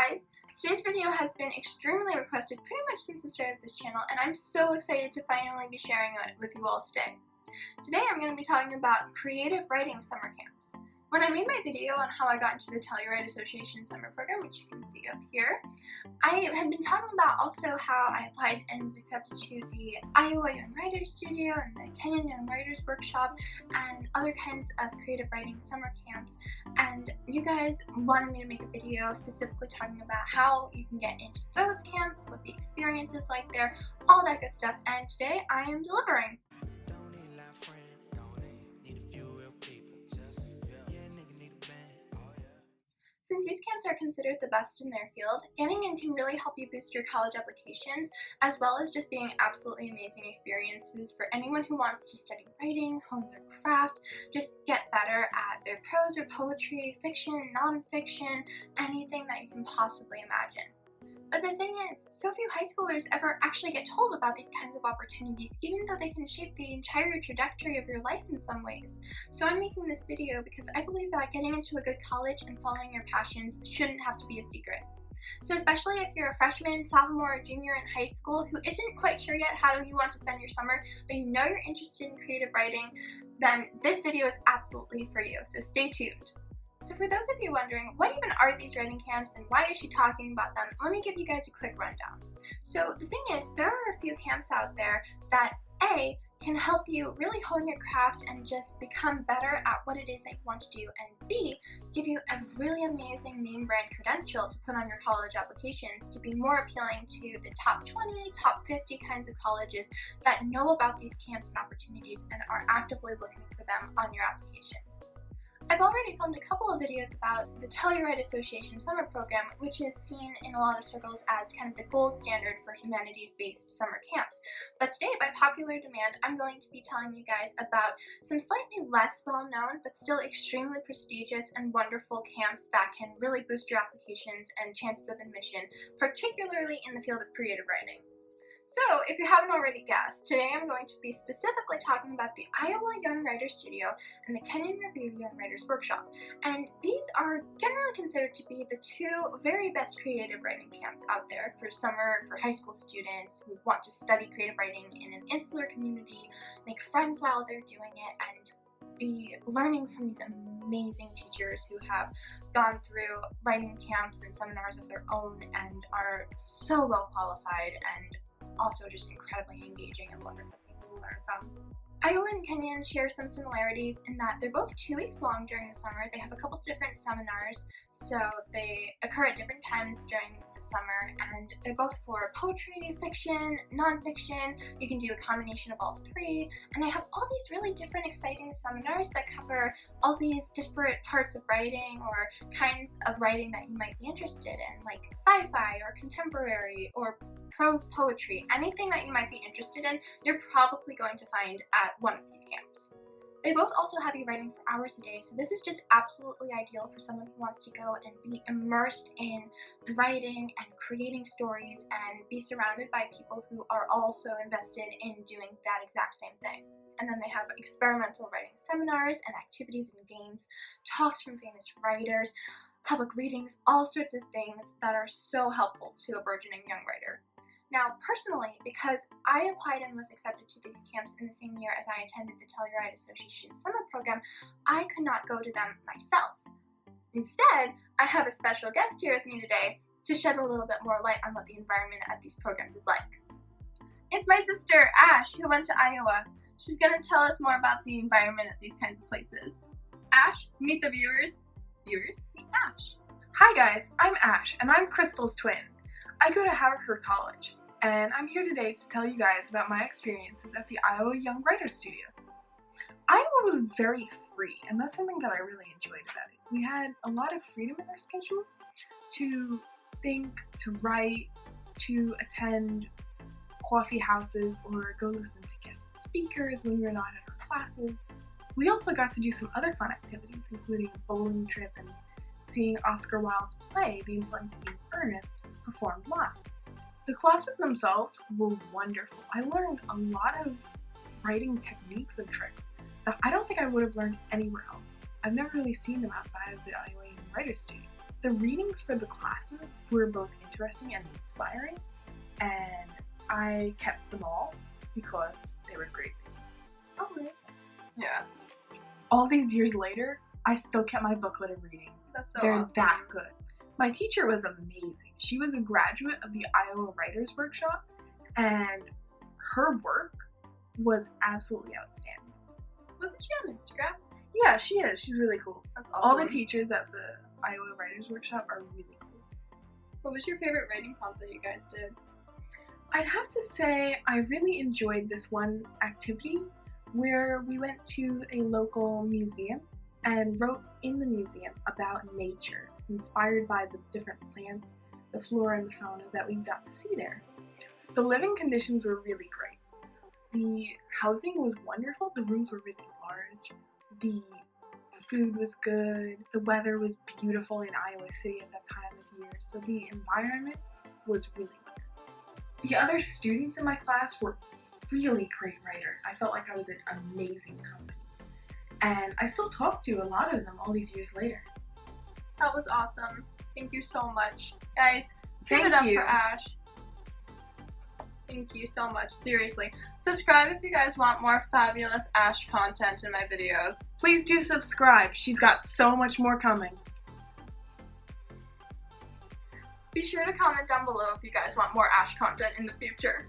guys! Today's video has been extremely requested pretty much since the start of this channel, and I'm so excited to finally be sharing it with you all today. Today I'm going to be talking about creative writing summer camps. When I made my video on how I got into the Telluride Association summer program, which you can see up here, I had been talking about also how I applied and was accepted to the Iowa Young Writers Studio and the Kenyon Young Writers Workshop and other kinds of creative writing summer camps, and you guys wanted me to make a video specifically talking about how you can get into those camps, what the experience is like there, all that good stuff, and today I am delivering. Since these camps are considered the best in their field, getting in can really help you boost your college applications, as well as just being absolutely amazing experiences for anyone who wants to study writing, hone their craft, just get better at their prose or poetry, fiction, nonfiction, anything that you can possibly imagine. But the thing is, so few high schoolers ever actually get told about these kinds of opportunities, even though they can shape the entire trajectory of your life in some ways. So I'm making this video because I believe that getting into a good college and following your passions shouldn't have to be a secret. So especially if you're a freshman, sophomore, or junior in high school who isn't quite sure yet how you want to spend your summer, but you know you're interested in creative writing, then this video is absolutely for you, so stay tuned. So for those of you wondering, what even are these writing camps and why is she talking about them, let me give you guys a quick rundown. So the thing is, there are a few camps out there that A, can help you really hone your craft and just become better at what it is that you want to do, and B, give you a really amazing name brand credential to put on your college applications to be more appealing to the top 20, top 50 kinds of colleges that know about these camps and opportunities and are actively looking for them on your applications. I've already filmed a couple of videos about the Telluride Association summer program, which is seen in a lot of circles as kind of the gold standard for humanities-based summer camps. But today, by popular demand, I'm going to be telling you guys about some slightly less well-known, but still extremely prestigious and wonderful camps that can really boost your applications and chances of admission, particularly in the field of creative writing. So, if you haven't already guessed, today I'm going to be specifically talking about the Iowa Young Writers Studio and the Kenyon Young Writers Workshop, and these are generally considered to be the two very best creative writing camps out there for summer for high school students who want to study creative writing in an insular community, make friends while they're doing it, and be learning from these amazing teachers who have gone through writing camps and seminars of their own and are so well qualified and also just incredibly engaging and wonderful people to learn from. Iowa and Kenyon share some similarities in that they're both 2 weeks long during the summer. They have a couple different seminars, so they occur at different times during the summer, and they're both for poetry, fiction, nonfiction. You can do a combination of all three, and they have all these really different exciting seminars that cover all these disparate parts of writing or kinds of writing that you might be interested in, like sci-fi or contemporary or prose poetry. Anything that you might be interested in, you're probably going to find at one of these camps. They both also have you writing for hours a day, so this is just absolutely ideal for someone who wants to go and be immersed in writing and creating stories and be surrounded by people who are also invested in doing that exact same thing. And then they have experimental writing seminars and activities and games, talks from famous writers, public readings, all sorts of things that are so helpful to a burgeoning young writer. Now, personally, because I applied and was accepted to these camps in the same year as I attended the Telluride Association summer program, I could not go to them myself. Instead, I have a special guest here with me today to shed a little bit more light on what the environment at these programs is like. It's my sister, Ash, who went to Iowa. She's going to tell us more about the environment at these kinds of places. Ash, meet the viewers. Viewers, meet Ash. Hi guys, I'm Ash, and I'm Krystle's twin. I go to Haverford College, and I'm here today to tell you guys about my experiences at the Iowa Young Writers Studio. Iowa was very free, and that's something that I really enjoyed about it. We had a lot of freedom in our schedules to think, to write, to attend coffee houses, or go listen to guest speakers when we were not in our classes. We also got to do some other fun activities, including a bowling trip and seeing Oscar Wilde's play, The Importance of Being Earnest, performed live. The classes themselves were wonderful. I learned a lot of writing techniques and tricks that I don't think I would have learned anywhere else. I've never really seen them outside of the Iowa Young Writers Studio. The readings for the classes were both interesting and inspiring, and I kept them all because they were great readings. Oh, that's nice. Yeah. All these years later, I still kept my booklet of readings. That's so They're awesome. that good. My teacher was amazing. She was a graduate of the Iowa Writers Workshop, and her work was absolutely outstanding. Wasn't she on Instagram? Yeah, she is. She's really cool. That's awesome. All the teachers at the Iowa Writers Workshop are really cool. What was your favorite writing prompt that you guys did? I'd have to say I really enjoyed this one activity where we went to a local museum and wrote in the museum about nature, inspired by the different plants, the flora and the fauna that we got to see there. The living conditions were really great. The housing was wonderful, the rooms were really large, the food was good, the weather was beautiful in Iowa City at that time of year, so the environment was really wonderful. The other students in my class were really great writers. I felt like I was in an amazing company. And I still talk to a lot of them all these years later. That was awesome. Thank you so much. Guys, give Thank it up you. for Ash. Thank you so much. Seriously. Subscribe if you guys want more fabulous Ash content in my videos. Please do subscribe. She's got so much more coming. Be sure to comment down below if you guys want more Ash content in the future.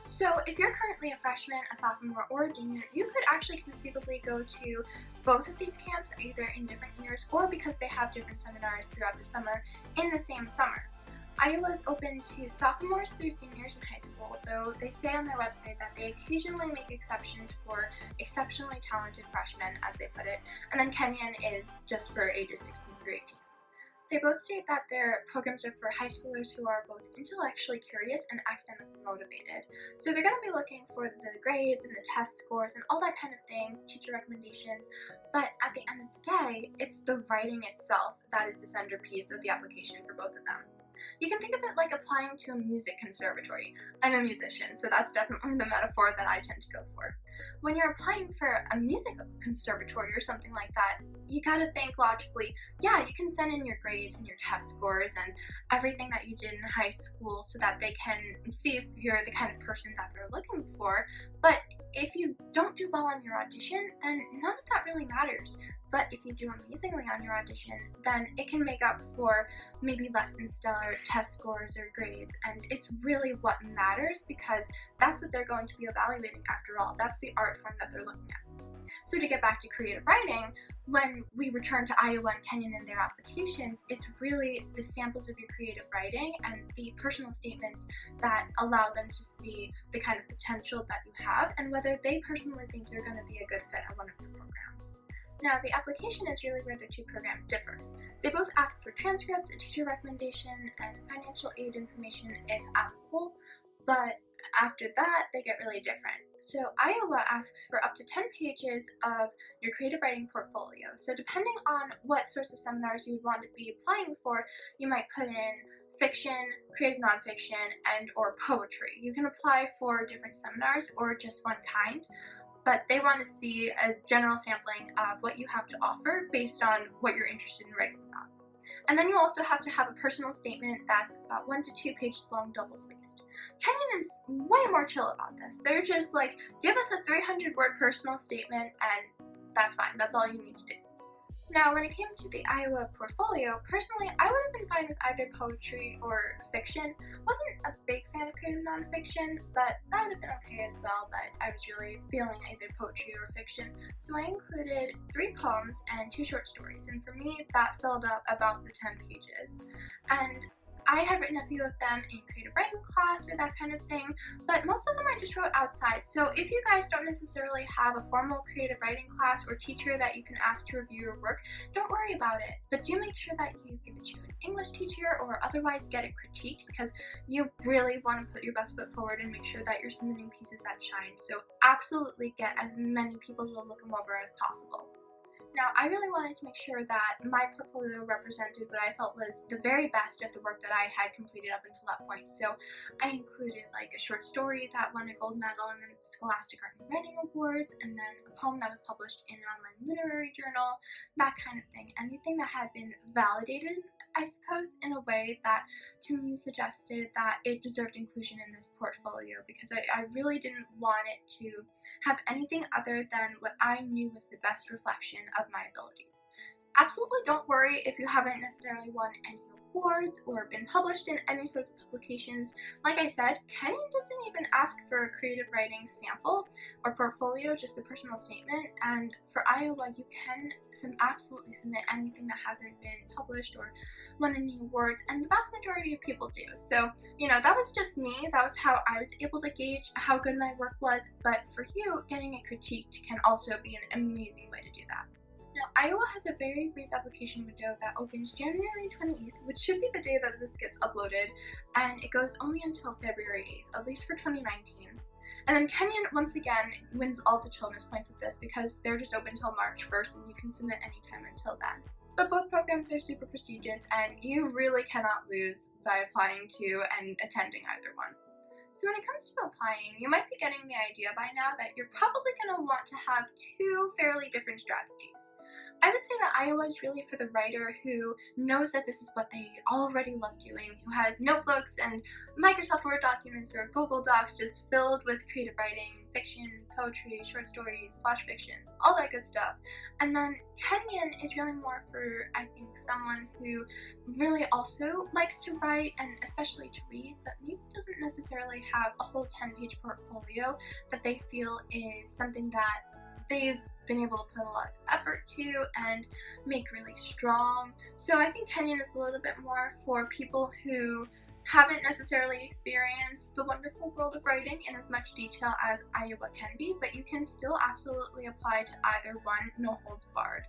So if you're currently a freshman, a sophomore, or a junior, you could actually conceivably go to both of these camps either in different years or because they have different seminars throughout the summer in the same summer. Iowa is open to sophomores through seniors in high school, though they say on their website that they occasionally make exceptions for exceptionally talented freshmen, as they put it, and then Kenyon is just for ages 16 through 18. They both state that their programs are for high schoolers who are both intellectually curious and academically motivated. So they're going to be looking for the grades and the test scores and all that kind of thing, teacher recommendations, but at the end of the day, it's the writing itself that is the centerpiece of the application for both of them. You can think of it like applying to a music conservatory. I'm a musician, so that's definitely the metaphor that I tend to go for. When you're applying for a music conservatory or something like that, you gotta think logically, yeah, you can send in your grades and your test scores and everything that you did in high school so that they can see if you're the kind of person that they're looking for, but if you don't do well on your audition, then none of that really matters. But if you do amazingly on your audition, then it can make up for maybe less than stellar test scores or grades, and it's really what matters because that's what they're going to be evaluating after all. That's the art form that they're looking at. So to get back to creative writing, when we return to Iowa and Kenyon and their applications, it's really the samples of your creative writing and the personal statements that allow them to see the kind of potential that you have and whether they personally think you're going to be a good fit at one of their programs. Now, the application is really where the two programs differ. They both ask for transcripts, a teacher recommendation, and financial aid information if applicable, but after that, they get really different. So Iowa asks for up to 10 pages of your creative writing portfolio. So depending on what sorts of seminars you would want to be applying for, you might put in fiction, creative nonfiction, and or poetry. You can apply for different seminars or just one kind, but they want to see a general sampling of what you have to offer based on what you're interested in writing about. And then you also have to have a personal statement that's about 1 to 2 pages long, double-spaced. Kenyon is way more chill about this. They're just like, give us a 300-word personal statement and that's fine. That's all you need to do. Now, when it came to the Iowa portfolio, personally, I would have been fine with either poetry or fiction. Wasn't a big fan of creative nonfiction, but that would have been okay as well, but I was really feeling either poetry or fiction. So I included 3 poems and 2 short stories, and for me, that filled up about the 10 pages. And I had written a few of them in creative writing class or that kind of thing, but most of them I just wrote outside. So if you guys don't necessarily have a formal creative writing class or teacher that you can ask to review your work, don't worry about it. But do make sure that you give it to an English teacher or otherwise get it critiqued because you really want to put your best foot forward and make sure that you're submitting pieces that shine. So absolutely get as many people to look them over as possible. Now, I really wanted to make sure that my portfolio represented what I felt was the very best of the work that I had completed up until that point. So I included like a short story that won a gold medal in the Scholastic Art and Writing Awards, and then a poem that was published in an online literary journal, that kind of thing. Anything that had been validated, I suppose, in a way that to me suggested that it deserved inclusion in this portfolio, because I really didn't want it to have anything other than what I knew was the best reflection of my abilities. Absolutely don't worry if you haven't necessarily won any awards or been published in any sorts of publications. Like I said, Kenyon doesn't even ask for a creative writing sample or portfolio, just the personal statement. And for Iowa, you can absolutely submit anything that hasn't been published or won any awards, and the vast majority of people do. So, that was just me. That was how I was able to gauge how good my work was. But for you, getting it critiqued can also be an amazing way to do that. Now, Iowa has a very brief application window that opens January 28th, which should be the day that this gets uploaded, and it goes only until February 8th, at least for 2019. And then Kenyon, once again, wins all the chillness points with this because they're just open till March 1st, and you can submit anytime until then. But both programs are super prestigious, and you really cannot lose by applying to and attending either one. So when it comes to applying, you might be getting the idea by now that you're probably going to want to have two fairly different strategies. I would say that Iowa is really for the writer who knows that this is what they already love doing, who has notebooks and Microsoft Word documents or Google Docs just filled with creative writing, fiction, poetry, short stories, flash fiction, all that good stuff. And then Kenyon is really more for, I think, someone who really also likes to write and especially to read, but maybe doesn't necessarily have a whole 10-page portfolio that they feel is something that they've been able to put a lot of effort to and make really strong. So I think Kenyon is a little bit more for people who haven't necessarily experienced the wonderful world of writing in as much detail as Iowa can be, but you can still absolutely apply to either one, no holds barred.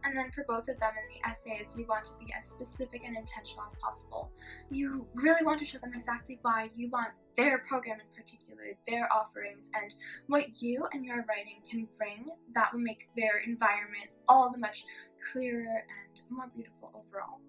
And then for both of them in the essays, you want to be as specific and intentional as possible. You really want to show them exactly why you want their program in particular, their offerings, and what you and your writing can bring that will make their environment all the much clearer and more beautiful overall.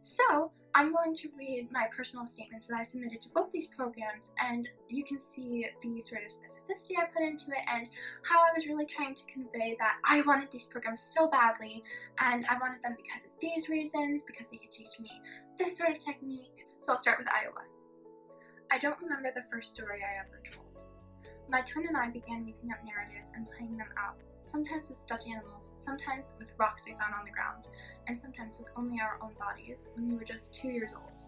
So I'm going to read my personal statements that I submitted to both these programs, and you can see the sort of specificity I put into it and how I was really trying to convey that I wanted these programs so badly, and I wanted them because of these reasons, because they could teach me this sort of technique. So I'll start with Iowa. I don't remember the first story I ever told. My twin and I began making up narratives and playing them out, sometimes with stuffed animals, sometimes with rocks we found on the ground, and sometimes with only our own bodies when we were just 2 years old.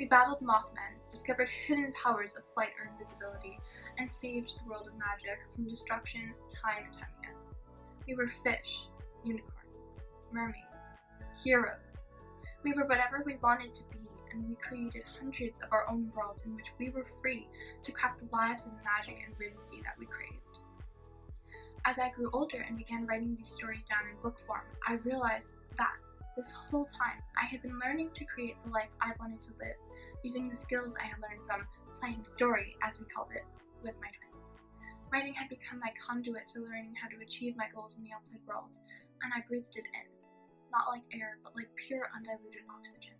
We battled Mothmen, discovered hidden powers of flight or invisibility, and saved the world of magic from destruction time and time again. We were fish, unicorns, mermaids, heroes. We were whatever we wanted to be, and we created hundreds of our own worlds in which we were free to craft the lives of magic and whimsy that we craved. As I grew older and began writing these stories down in book form, I realized that this whole time I had been learning to create the life I wanted to live, using the skills I had learned from playing story, as we called it, with my twin. Writing had become my conduit to learning how to achieve my goals in the outside world, and I breathed it in, not like air, but like pure undiluted oxygen.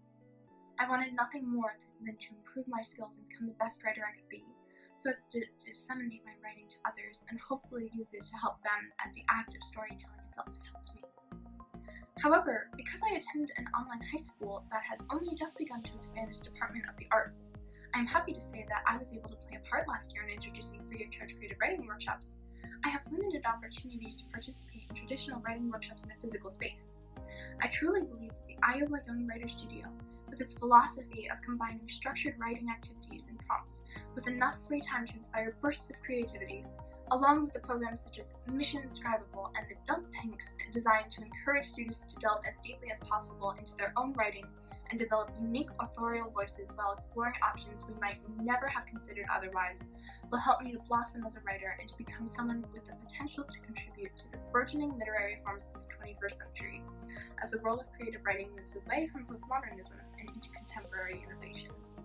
I wanted nothing more than to improve my skills and become the best writer I could be, so as to disseminate my writing to others and hopefully use it to help them as the act of storytelling itself had helped me. However, because I attend an online high school that has only just begun to expand its Department of the Arts, I am happy to say that I was able to play a part last year in introducing free of charge creative writing workshops. I have limited opportunities to participate in traditional writing workshops in a physical space. I truly believe that the Iowa Young Writers Studio, with its philosophy of combining structured writing activities and prompts with enough free time to inspire bursts of creativity, along with the programs such as Mission Inscribable and the Dump Tanks designed to encourage students to delve as deeply as possible into their own writing and develop unique authorial voices while exploring options we might never have considered otherwise, will help me to blossom as a writer and to become someone with the potential to contribute to the burgeoning literary forms of the 21st century, as the world of creative writing moves away from postmodernism and into contemporary innovations.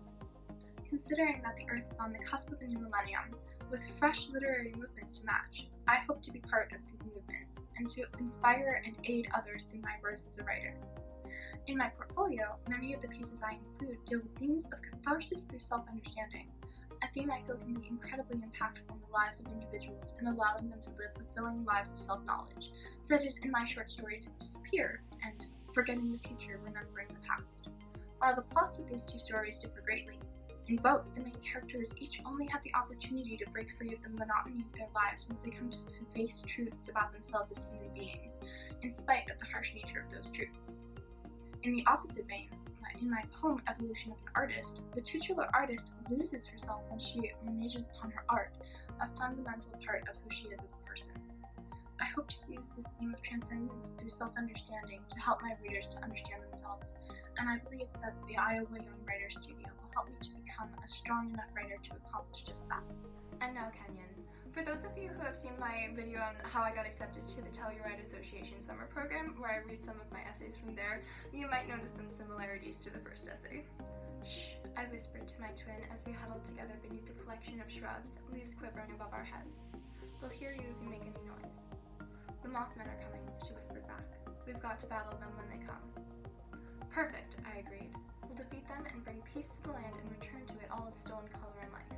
Considering that the Earth is on the cusp of a new millennium, with fresh literary movements to match. I hope to be part of these movements and to inspire and aid others through my words as a writer. In my portfolio, many of the pieces I include deal with themes of catharsis through self-understanding, a theme I feel can be incredibly impactful in the lives of individuals and allowing them to live fulfilling lives of self-knowledge, such as in my short stories Disappear and Forgetting the Future, Remembering the Past. While the plots of these two stories differ greatly, in both, the main characters each only have the opportunity to break free of the monotony of their lives once they come to face truths about themselves as human beings, in spite of the harsh nature of those truths. In the opposite vein, in my poem Evolution of an Artist, the titular artist loses herself when she renages upon her art, a fundamental part of who she is as a person. I hope to use this theme of transcendence through self-understanding to help my readers to understand themselves, and I believe that the Iowa Young Writers Studio will help me to become a strong enough writer to accomplish just that. And now Kenyon. For those of you who have seen my video on how I got accepted to the Telluride Association summer program, where I read some of my essays from there, you might notice some similarities to the first essay. Shh, I whispered to my twin as we huddled together beneath the collection of shrubs, leaves quivering above our heads. They'll hear you if you make any noise. The Mothmen are coming, she whispered back. We've got to battle them when they come. Perfect, I agreed. We'll defeat them and bring peace to the land and return to it all its stolen color and life.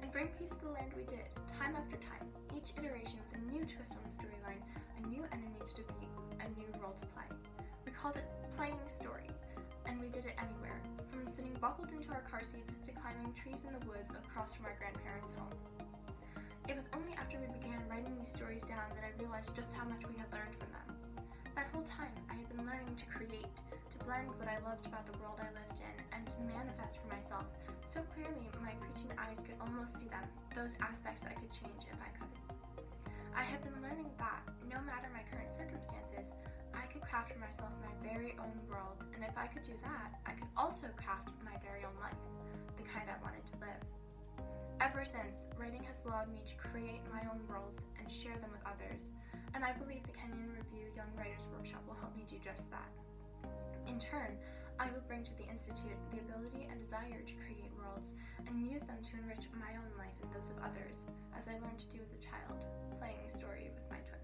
And bring peace to the land we did, time after time, each iteration with a new twist on the storyline, a new enemy to defeat, a new role to play. We called it Playing Story, and we did it anywhere, from sitting buckled into our car seats to climbing trees in the woods across from our grandparents' home. It was only after we began writing these stories down that I realized just how much we had learned from them. That whole time, I had been learning to create, to blend what I loved about the world I lived in, and to manifest for myself so clearly my preteen eyes could almost see them, those aspects I could change if I could. I had been learning that, no matter my current circumstances, I could craft for myself my very own world, and if I could do that, I could also craft my very own life, the kind I wanted to live. Ever since, writing has allowed me to create my own worlds and share them with others, and I believe the Kenyon Review Young Writers Workshop will help me do just that. In turn, I will bring to the Institute the ability and desire to create worlds and use them to enrich my own life and those of others, as I learned to do as a child, playing a story with my twin.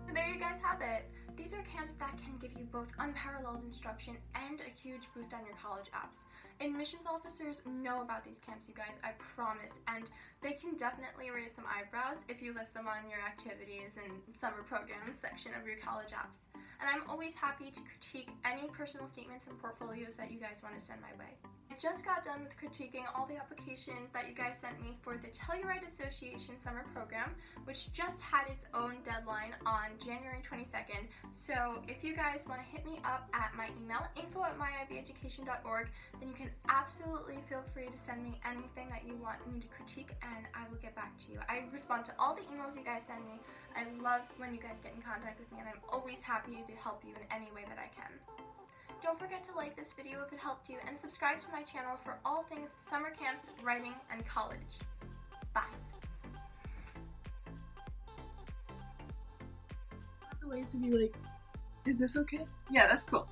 So there you guys have it. These are camps that can give you both unparalleled instruction and a huge boost on your college apps. Admissions officers know about these camps, you guys, I promise, and they can definitely raise some eyebrows if you list them on your activities and summer programs section of your college apps. And I'm always happy to critique any personal statements and portfolios that you guys want to send my way. I just got done with critiquing all the applications that you guys sent me for the Telluride Association summer program, which just had its own deadline on January 22nd. So if you guys want to hit me up at my email, info@myiveducation.org, then you can absolutely feel free to send me anything that you want me to critique, and I will get back to you. I respond to all the emails you guys send me. I love when you guys get in contact with me, and I'm always happy to help you in any way that I can. Don't forget to like this video if it helped you, and subscribe to my channel for all things summer camps, writing, and college. Bye. The way to be like, is this okay? Yeah, that's cool.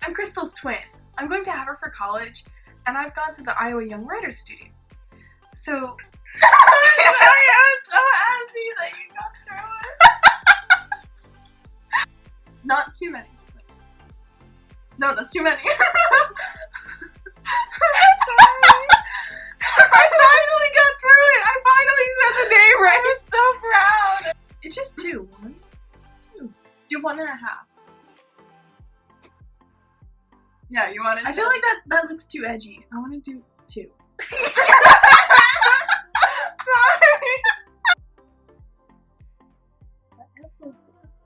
I'm Krystle's twin. I'm going to have her for college, and I've gone to the Iowa Young Writers Studio. So, I'm sorry, I was so happy that you got through it. Not too many. No, that's too many. I'm sorry. I finally got through it. I finally said the name right. I'm so proud. It's just two. 1, 2. Do 1.5. Yeah, you want to? I feel like that looks too edgy. I want to do 2. Sorry. What F was this?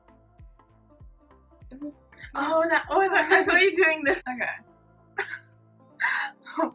It was. Oh, that's why you're doing this. Okay. Oh.